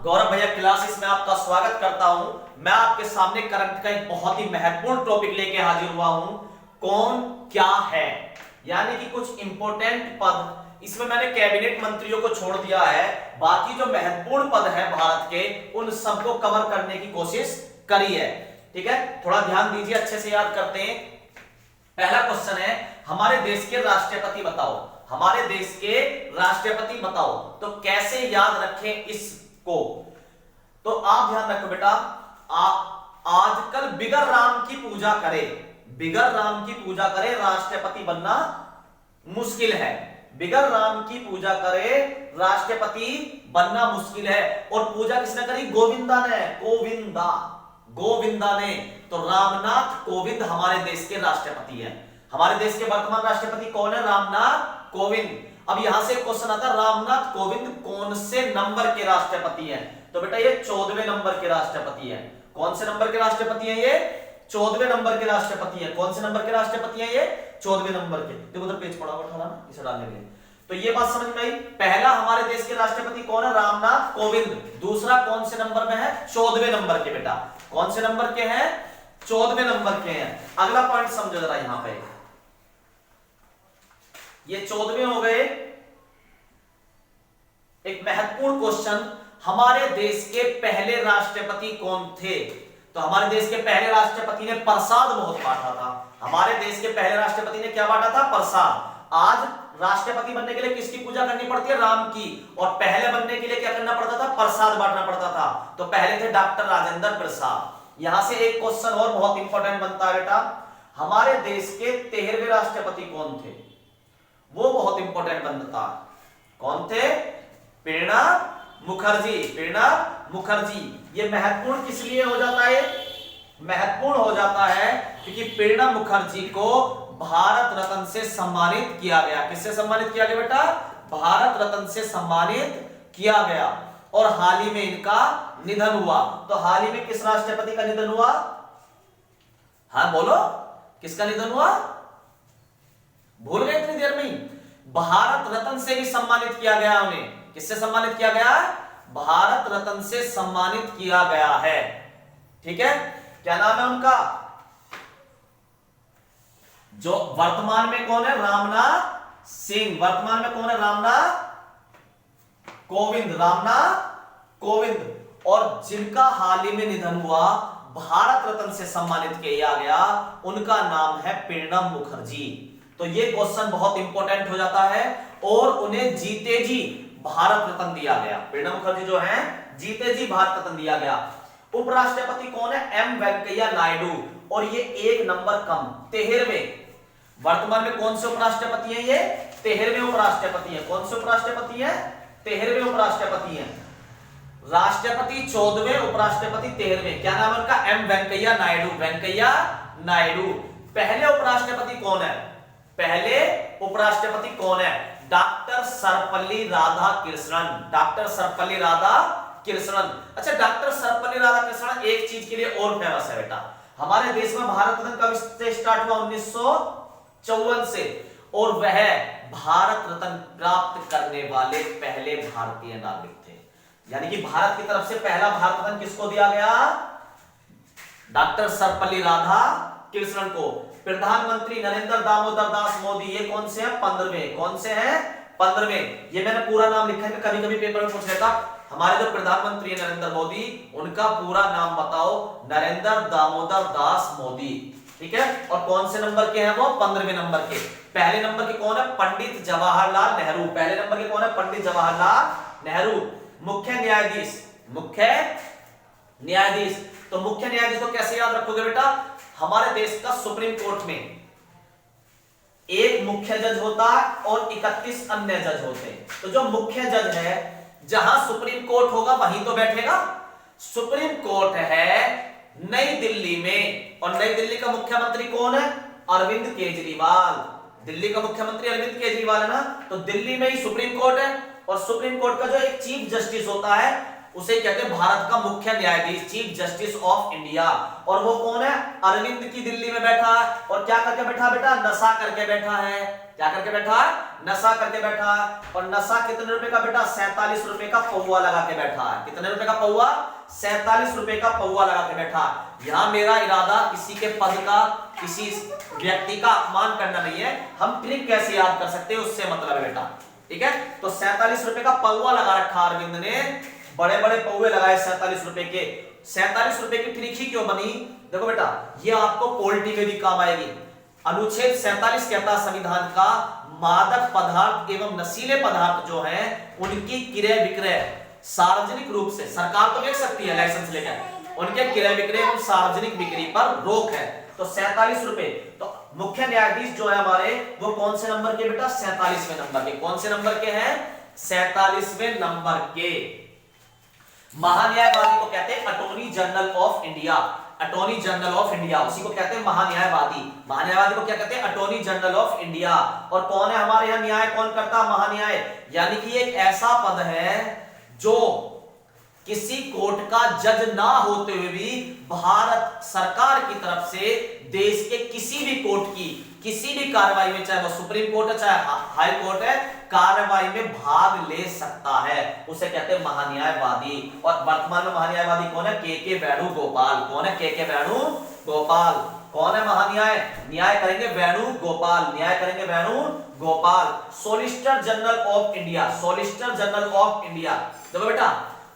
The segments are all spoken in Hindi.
गौरव भैया क्लासेस में आपका स्वागत करता हूं। मैं आपके सामने करंट का एक बहुत ही महत्वपूर्ण टॉपिक लेके हाजिर हुआ हूं। कौन क्या है, यानी कि कुछ इंपॉर्टेंट पद। इसमें मैंने कैबिनेट मंत्रियों को छोड़ दिया है, बाकी जो महत्वपूर्ण पद है भारत के उन सबको कवर करने की कोशिश करी है। ठीक है, थोड़ा ध्यान दीजिए, अच्छे से याद करते हैं। पहला क्वेश्चन है, हमारे देश के राष्ट्रपति बताओ। हमारे देश के राष्ट्रपति बताओ। तो कैसे याद रखें इसको, तो आप ध्यान रखो बेटा। आजकल बिगर राम की पूजा करे, बिगर राम की पूजा करे राष्ट्रपति बनना मुश्किल है। बिगर राम की पूजा करे राष्ट्रपति बनना मुश्किल है। और पूजा किसने करी? गोविंदा ने, गोविंदा, गोविंदा ने। तो रामनाथ कोविंद हमारे देश के राष्ट्रपति हैं। हमारे देश के वर्तमान राष्ट्रपति कौन है? रामनाथ कोविंद। अब यहां से क्वेश्चन आता है, रामनाथ कोविंद कौन से नंबर के राष्ट्रपति हैं? तो बेटा ये 14वें नंबर के राष्ट्रपति हैं। कौन से नंबर के राष्ट्रपति हैं ये? 14वें नंबर के राष्ट्रपति हैं। कौन से नंबर के राष्ट्रपति हैं ये? 14वें नंबर के। देखो उधर पेज पड़ा हुआ था ना, इसे डालने के लिए। तो ये बात समझ में आई। पहला हमारे देश के राष्ट्रपति कौन है? रामनाथ कोविंद। दूसरा कौन से नंबर में है? 14वें नंबर के। बेटा कौन से नंबर के हैं? 14वें नंबर के हैं। अगला पॉइंट समझो जरा, यहां पे ये 14वें हो गए। एक महत्वपूर्ण क्वेश्चन, हमारे देश के पहले राष्ट्रपति कौन थे? तो हमारे देश के पहले राष्ट्रपति ने प्रसाद बहुत बांटा था। हमारे देश के पहले राष्ट्रपति ने क्या बांटा था? प्रसाद। आज राष्ट्रपति बनने के लिए किसकी पूजा करनी पड़ती है? राम की। और पहले बनने के लिए क्या करना पड़ता था? प्रसाद बांटना पड़ता था। तो पहले थे डॉक्टर राजेंद्र प्रसाद। यहां से एक क्वेश्चन और बहुत इंपॉर्टेंट बनता है बेटा, हमारे देश के 13वें राष्ट्रपति कौन थे? वो बहुत इंपॉर्टेंट बनता है। कौन थे? प्रणब मुखर्जी। प्रणब मुखर्जी। ये महत्वपूर्ण किस लिए हो जाता है? महत्वपूर्ण हो जाता है क्योंकि प्रणब मुखर्जी को भारत रत्न से सम्मानित किया गया। किससे सम्मानित किया गया बेटा? भारत रत्न से सम्मानित किया गया। और हाल ही में इनका निधन हुआ। तो हाल ही में किस राष्ट्रपति का निधन हुआ? हाँ बोलो, किसका निधन हुआ? भूल गए इतनी देर में? भारत रत्न से भी सम्मानित किया गया उन्हें। किससे सम्मानित किया गया? भारत रत्न से सम्मानित किया गया है। ठीक है, क्या नाम है उनका? जो वर्तमान में कौन है? रामनाथ सिंह। वर्तमान में कौन है? रामनाथ कोविंद। रामनाथ कोविंद। और जिनका हाल ही में निधन हुआ, भारत रत्न से सम्मानित किया गया, उनका नाम है प्रणब मुखर्जी। तो ये क्वेश्चन बहुत इंपॉर्टेंट हो जाता है। और उन्हें जीते जी भारत रत्न दिया गया। प्रणब मुखर्जी जो हैं, जीते जी भारत रत्न दिया गया। उपराष्ट्रपति कौन है? एम वेंकैया नायडू। और ये एक नंबर कम, 13वें। वर्तमान में कौन से उपराष्ट्रपति हैं ये? 13वें उपराष्ट्रपति हैं। कौन से उपराष्ट्रपति हैं? 13वें उपराष्ट्रपति हैं। राष्ट्रपति 14वें, उपराष्ट्रपति 13वें। क्या नाम है उनका? एम वेंकैया नायडू। वेंकैया नायडू। पहले उपराष्ट्रपति कौन है? पहले उपराष्ट्रपति कौन है? डॉक्टर सर्वपल्ली राधाकृष्णन। डॉक्टर सर्वपल्ली राधाकृष्णन। अच्छा, डॉक्टर सर्वपल्ली राधाकृष्णन एक चीज के लिए और फेमस है बेटा। हमारे देश में भारत रत्न कब से स्टार्ट हुआ? 1954 से। और वह भारत रत्न प्राप्त करने वाले पहले भारतीय नागरिक थे। यानी कि भारत की तरफ से पहला भारत रत्न किसको दिया गया? डॉक्टर सर्वपल्ली राधाकृष्णन को। प्रधानमंत्री नरेंद्र दामोदर दास मोदी, ये कौन से हैं? 15वें। कौन से हैं? 15वें। ये मैंने पूरा नाम लिखा है, कभी कभी पेपर में पूछ लेता, हमारे जो प्रधानमंत्री है नरेंद्र मोदी, उनका पूरा नाम बताओ। नरेंद्र दामोदर दास मोदी। ठीक है, और कौन से नंबर के हैं वो? 15वें नंबर के। पहले नंबर के कौन है? पंडित जवाहरलाल नेहरू। पहले नंबर के कौन है? पंडित जवाहरलाल नेहरू। मुख्य न्यायाधीश, मुख्य न्यायाधीश। तो मुख्य न्यायाधीश को कैसे याद रखोगे बेटा? हमारे देश का सुप्रीम कोर्ट में एक मुख्य जज होता है और 31 अन्य जज होते हैं। तो जो मुख्य जज है, जहां सुप्रीम कोर्ट होगा वहीं तो बैठेगा। सुप्रीम कोर्ट है नई दिल्ली में। और नई दिल्ली का मुख्यमंत्री कौन है? अरविंद केजरीवाल। दिल्ली का मुख्यमंत्री अरविंद केजरीवाल है ना। तो दिल्ली में ही सुप्रीम कोर्ट है। और सुप्रीम कोर्ट का जो एक चीफ जस्टिस होता है, उसे कहते हैं भारत का मुख्य न्यायाधीश, चीफ जस्टिस ऑफ इंडिया। और वो कौन है? अरविंद की दिल्ली में बैठा है और क्या करके बैठा बेटा? नशा करके बैठा है। क्या करके बैठा है? नशा करके बैठा है। और नशा कितने रुपए का बेटा? 47 रुपए का पौवा लगा के बैठा है। कितने रुपए का पौवा? 47 रुपए का पौवा लगा के बैठा है। यहां मेरा इरादा किसी के पद का, किसी व्यक्ति का अपमान करना नहीं है। हम ट्रिक कैसे याद कर सकते हैं उससे मतलब है बेटा, ठीक है। तो 47 रुपए का पौवा लगा रखा अरविंद ने, बड़े बड़े पौवे लगाए 47 रुपए के। 47 रुपए की ट्रिक ही क्यों बनी? देखो बेटा, ये आपको पॉलिटी में भी काम आएगी। अनुच्छेद 47 कहता है संविधान का, मादक पदार्थ एवं नशीले पदार्थ जो हैं उनकी क्रय विक्रय सार्वजनिक रूप से, सरकार तो देख सकती है लाइसेंस लेकर, उनके क्रय विक्रय एवं सार्वजनिक बिक्री पर रोक है। तो 47 रुपए। तो मुख्य न्यायाधीश जो है हमारे, वो कौन से नंबर के बेटा? 47वें नंबर के। कौन से नंबर के हैं? 47वें नंबर के। महान्यायवादी को कहते हैं attorney general of India. Attorney general of India, उसी को कहते हैं महान्यायवादी। महान्यायवादी को क्या कहते हैं? Attorney general of India. और कौन है हमारे यहाँ न्याय कौन करता है? महान्याय। यानी कि एक ऐसा पद है जो किसी कोर्ट का जज ना होते हुए भी भारत सरकार की तरफ से देश के किसी भी कोर्ट की किसी भी कार्रवाई में, चाहे वो सुप्रीम कोर्ट है चाहे हाई कोर्ट है, कार्रवाई में भाग ले सकता है। उसे कहते हैं महान्यायवादी। और वर्तमान में महान्यायवादी कौन है? के वेणुगोपाल। कौन है? के वेणुगोपाल। कौन है महान्याय? न्याय करेंगे वेणुगोपाल। न्याय करेंगे Venugopal. Solicitor general of India. Solicitor general of India. देखो बेटा,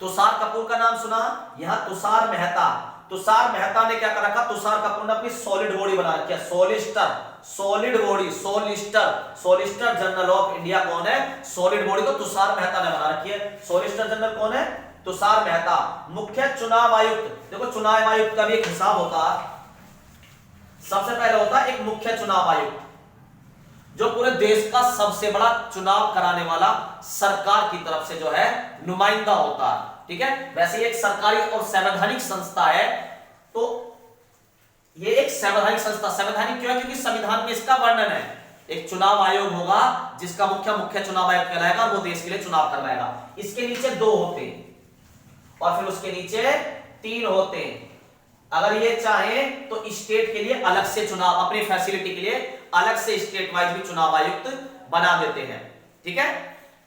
तुषार कपूर का नाम सुना? यहां तुषार मेहता। तुषार मेहता ने क्या कर रखा? तुषार कपूर ने अपनी सॉलिड बॉडी बना रखी है, solicitor, solid body, solicitor. Solicitor general of India कौन है? सॉलिड बॉडी को तुषार मेहता ने बना रखी है। सोलिसिटर जनरल कौन है? तुषार मेहता। मुख्य चुनाव आयुक्त। देखो, चुनाव आयुक्त का भी एक हिसाब होता है। सबसे पहले होता है एक मुख्य चुनाव आयुक्त, जो पूरे देश का सबसे बड़ा चुनाव कराने वाला सरकार की तरफ से जो है नुमाइंदा होता है, ठीक है। वैसे एक सरकारी और संवैधानिक संस्था है। तो ये एक संवैधानिक संस्था, संवैधानिक क्यों है? क्योंकि संविधान में इसका वर्णन है। एक चुनाव आयोग होगा जिसका मुख्य चुनाव आयोग कहलाएगा और वो देश के लिए चुनाव करवाएगा। इसके नीचे 2 होते हैं और फिर उसके नीचे 3 होते हैं। अगर ये चाहे तो स्टेट के लिए अलग से चुनाव, अपनी फैसिलिटी के लिए अलग से स्टेट वाइज भी चुनाव आयुक्त बना देते हैं, ठीक है।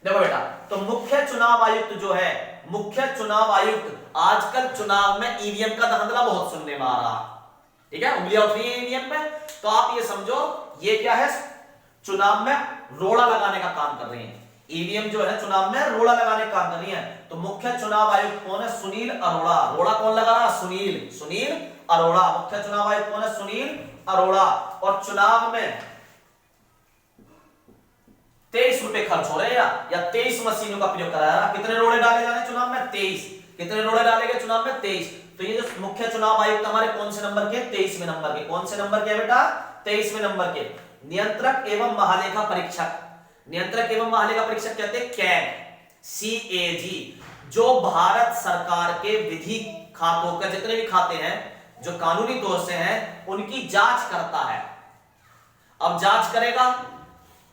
देखो बेटा, तो मुख्य चुनाव आयुक्त जो है, मुख्य चुनाव आयुक्त, आजकल चुनाव में ईवीएम का धांधला बहुत सुनने में आ रहा, ठीक है। उंगलियां उठ रही है ईवीएम पे, तो आप ये समझो ये क्या है? चुनाव में रोड़ा लगाने का काम कर रही है। ईवीएम जो है चुनाव में रोड़ा लगाने का काम कर रही है। तो मुख्य चुनाव आयुक्त कौन है? सुनील अरोड़ा। रोड़ा कौन लगा रहा? सुनील अरोड़ा। मुख्य चुनाव आयुक्त कौन है? सुनील अरोड़ा। और चुनाव में 23 रुपए खर्च हो रहे हैं या 23 मशीनों का प्रयोग कराया। कितने रोड़े डाले जा रहे हैं चुनाव में? 23। कितने रोड़े डाले गए चुनाव में? 23। तो ये जो मुख्य चुनाव आयुक्त हमारे कौन से नंबर के? 23वें नंबर के। कौन से नंबर के है बेटा? 23वें नंबर के। नियंत्रक एवं महालेखा परीक्षक। नियंत्रक एवं महालेखा परीक्षक कहते हैं CAG, जो भारत सरकार के विधि खातों का, जितने भी खाते हैं जो कानूनी तौर से हैं, उनकी जांच करता है। अब जांच करेगा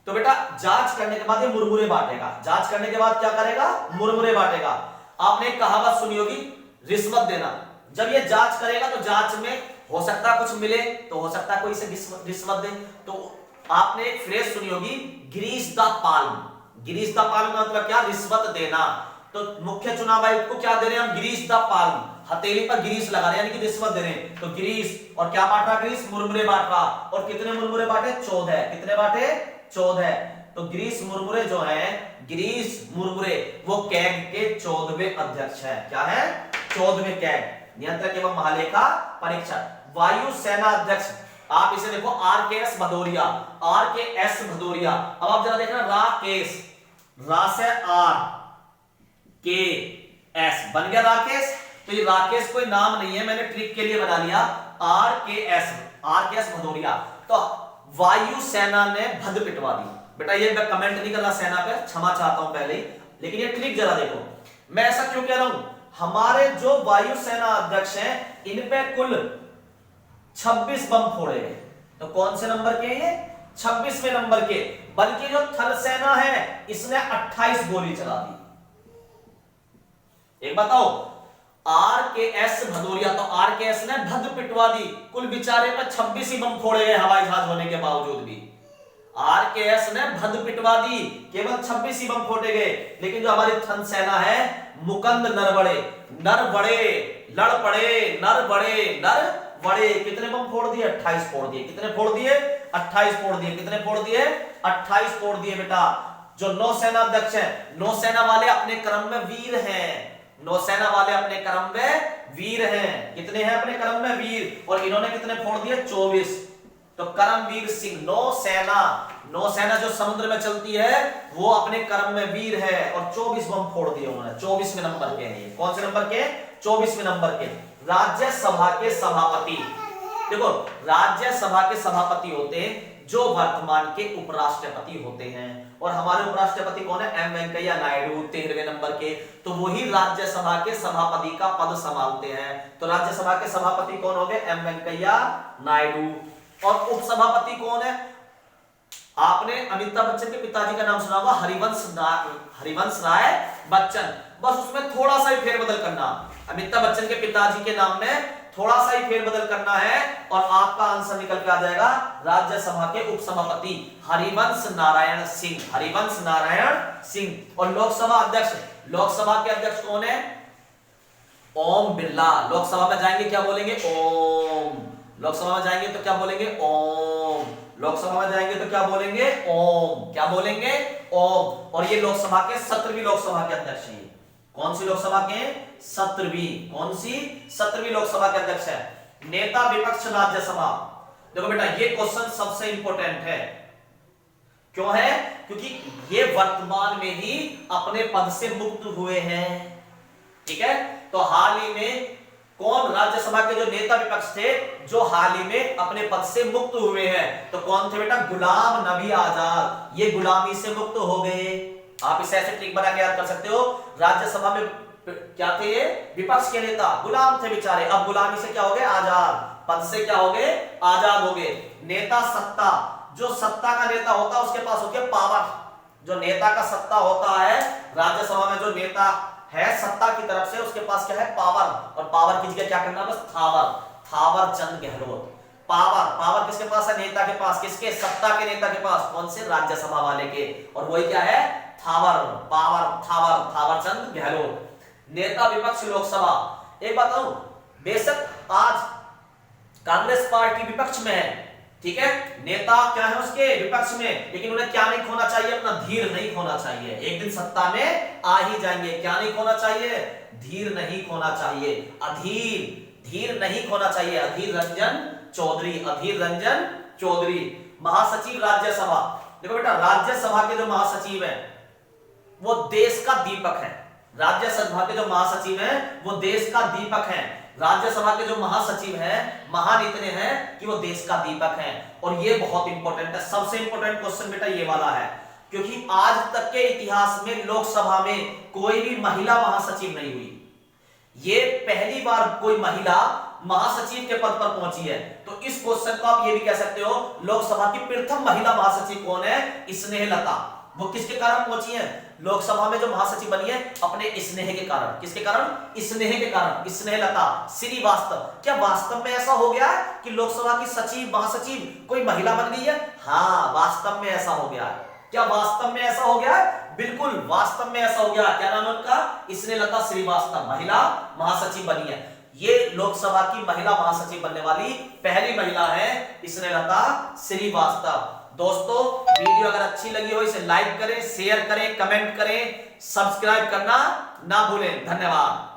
तो बेटा जांच करने के बाद ये मुरमुरे बांटेगा। जांच करने के बाद क्या करेगा? मुरमुरे बांटेगा। आपने एक कहावत सुनी होगी, रिश्वत देना। जब ये जांच करेगा तो जांच में हो सकता है कुछ मिले, तो हो सकता है कोई इसे रिश्वत दे। तो आपने एक फ्रेज सुनी होगी, grease the palm. Grease the palm का मतलब क्या? रिश्वत देना। तो मुख्य चुनाव आयुक्त को क्या दे रहे हैं हम? ग्रीस द पाल्म, हथेली पर ग्रीस लगा रहे हैं, यानी कि रिश्वत दे रहे हैं। तो ग्रीस, और क्या बांट रहा? ग्रीस, मुरमुरे बांट रहा। और कितने मुरमुरे बांटे? 14। कितने बांटे? 14। तो ग्रीस मुरमुरे जो है, ग्रीस मुरमुरे वो कैग के 14वें अध्यक्ष है। क्या है? 14वें कैग, नियंत्रक एवं महालेखा परीक्षक। वायु सेना अध्यक्ष, आप इसे देखो RKS भदौरिया। RKS भदौरिया। अब आप जरा देखना, राकेश, रा से RKS बन गया राकेश। तो ये राकेश कोई नाम नहीं है, मैंने ट्रिक के लिए बना लिया। RKS भदौरिया। तो वायु सेना ने भद पिटवा दी। बेटा ये मैं कमेंट नहीं कर रहा सेना पे, क्षमा चाहता हूं पहले ही, लेकिन ये ट्रिक जरा देखो। मैं ऐसा क्यों कह रहा हूं? हमारे जो वायु सेना अध्यक्ष हैं, इन पे कुल 26 बम फोड़े गए। तो कौन से नंबर के ये? 26वें नंबर के। बल्कि जो थल सेना है, इसने 28 गोली चला दी। एक बताओ, आर के एस भदौरिया, तो आर के एस ने भद पिटवा दी, कुल बेचारे पर 26 ही बम फोड़े गए हवाई जहाज होने के बावजूद भी। आर के एस ने भद पिटवा दी, केवल 26 ही बम फोड़े गए। लेकिन जो हमारी थन सेना है, मुकंद नर बड़े, नर बड़े लड़ पड़े, नर बड़े नर बड़े, कितने बम फोड़ दिए? 28 फोड़ दिए। कितने फोड़ दिए? 28 फोड़ दिए। कितने फोड़ दिए? 28 फोड़ दिए बेटा। जो नौसेना अध्यक्ष है, नौसेना वाले अपने क्रम में वीर हैं, नौसेना वाले अपने क्रम में वीर हैं। कितने हैं अपने क्रम में? वीर। और इन्होंने कितने फोड़ दिए? 24। तो करमवीर सिंह, नौसेना, नौसेना जो समुद्र में चलती है वो अपने क्रम में वीर है, और 24 बम फोड़ दिए उन्होंने। 24वें नंबर के हैं। कौन से नंबर के? 24वें नंबर के। राज्यसभा के सभापति, देखो राज्यसभा के सभापति होते हैं जो वर्तमान के उपराष्ट्रपति होते हैं, और हमारे उपराष्ट्रपति कौन है? एम वेंकैया नायडू, 13वें नंबर के। तो वही राज्यसभा के सभापति का पद संभालते हैं। तो राज्यसभा के सभापति कौन हो गए? एम वेंकैया नायडू। और उपसभापति कौन है? आपने अमिताभ बच्चन के पिताजी का नाम सुना होगा, हरिवंश राय बच्चन। बस उसमें थोड़ा सा ही फेरबदल करना, अमिताभ बच्चन के पिताजी के नाम में थोड़ा सा ही फेरबदल करना है, और आपका आंसर निकल के आ जाएगा राज्यसभा के उपसभापति हरिवंश नारायण सिंह, हरिवंश नारायण सिंह। और लोकसभा अध्यक्ष, लोकसभा के अध्यक्ष कौन है? ओम बिरला। लोकसभा में जाएंगे क्या बोलेंगे? ओम। लोकसभा में जाएंगे तो क्या बोलेंगे? ओम। लोकसभा में जाएंगे तो क्या बोलेंगे? ओम। क्या बोलेंगे? ओम। और ये लोकसभा के 17वीं लोकसभा के अध्यक्ष हैं। कौन सी लोकसभा के? 17वीं। कौन सी? 17वीं लोकसभा के अध्यक्ष है। नेता विपक्ष राज्यसभा, देखो बेटा ये क्वेश्चन सबसे इंपॉर्टेंट है। क्यों है? क्योंकि ये वर्तमान में ही अपने पद से मुक्त हुए हैं। ठीक है, तो हाल ही में कौन राज्यसभा के जो नेता विपक्ष थे जो हाल ही में अपने पद से मुक्त हुए हैं? तो कौन थे बेटा? गुलाम नबी आजाद। ये गुलामी से मुक्त हो गए। आप इसे ऐसे ट्रिक बना के याद कर सकते हो। राज्यसभा में क्या थे ये? विपक्ष के नेता, गुलाम थे बेचारे, अब गुलामी से क्या हो गए? आजाद। पद से क्या हो गए? आजाद हो गए। नेता सत्ता, जो सत्ता का नेता होता है उसके पास होती है पावर। जो नेता का सत्ता होता है, राज्यसभा में जो नेता है सत्ता की तरफ से, उसके पास क्या है? पावर। और पावर की जगह क्या करना? बस थावर, थावर चंद गहलोत। पावर, पावर किसके पास है? नेता के पास। किसके? सत्ता के नेता के पास। कौन से? राज्यसभा वाले के। और वही क्या है? थावर, पावर, थावर, थावर चंद गहलोत। नेता विपक्ष लोकसभा, एक बताऊं, बेशक आज कांग्रेस पार्टी विपक्ष में है, ठीक है, नेता क्या है उसके? विपक्ष में, लेकिन उन्हें क्या नहीं खोना चाहिए? अपना धीर नहीं खोना चाहिए। एक दिन सत्ता में आ ही जाएंगे। क्या नहीं खोना चाहिए? धीर नहीं खोना चाहिए। अधीर, धीर नहीं खोना चाहिए। अधीर रंजन चौधरी, अधीर रंजन चौधरी। महासचिव राज्यसभा, देखो बेटा राज्यसभा के जो महासचिव हैं वो देश का दीपक है। राज्यसभा के जो महासचिव हैं वो देश का दीपक हैं। राज्यसभा के जो महासचिव हैं महान इतने हैं कि वो देश का दीपक हैं। और ये बहुत इंपॉर्टेंट है। सबसे इंपॉर्टेंट क्वेश्चन बेटा ये वाला है, क्योंकि आज तक के इतिहास में लोकसभा में कोई भी महिला महासचिव नहीं हुई। ये पहली बार कोई महिला महासचिव के पद पर पहुंची है। तो इस क्वेश्चन को आप ये भी कह सकते हो, लोकसभा की प्रथम महिला महासचिव कौन है? स्नेहलता। वो किसके कारण पहुंची है लोकसभा में? जो महासचिव बनी है अपने स्नेह के कारण। किसके कारण? स्नेह के कारण। स्नेहलता श्रीवास्तव। क्या वास्तव में ऐसा हो गया है कि लोकसभा की सचिव, महासचिव कोई महिला बन गई है? हाँ, वास्तव में ऐसा हो गया है। क्या वास्तव में ऐसा हो गया है? बिल्कुल वास्तव में ऐसा हो गया। क्या नाम है उनका? स्नेहलता श्रीवास्तव, महिला महासचिव बनी है। ये लोकसभा की महिला महासचिव बनने वाली पहली महिला है स्नेहलता श्रीवास्तव। दोस्तों वीडियो अगर अच्छी लगी हो इसे लाइक करें, शेयर करें, कमेंट करें, सब्सक्राइब करना ना भूलें। धन्यवाद।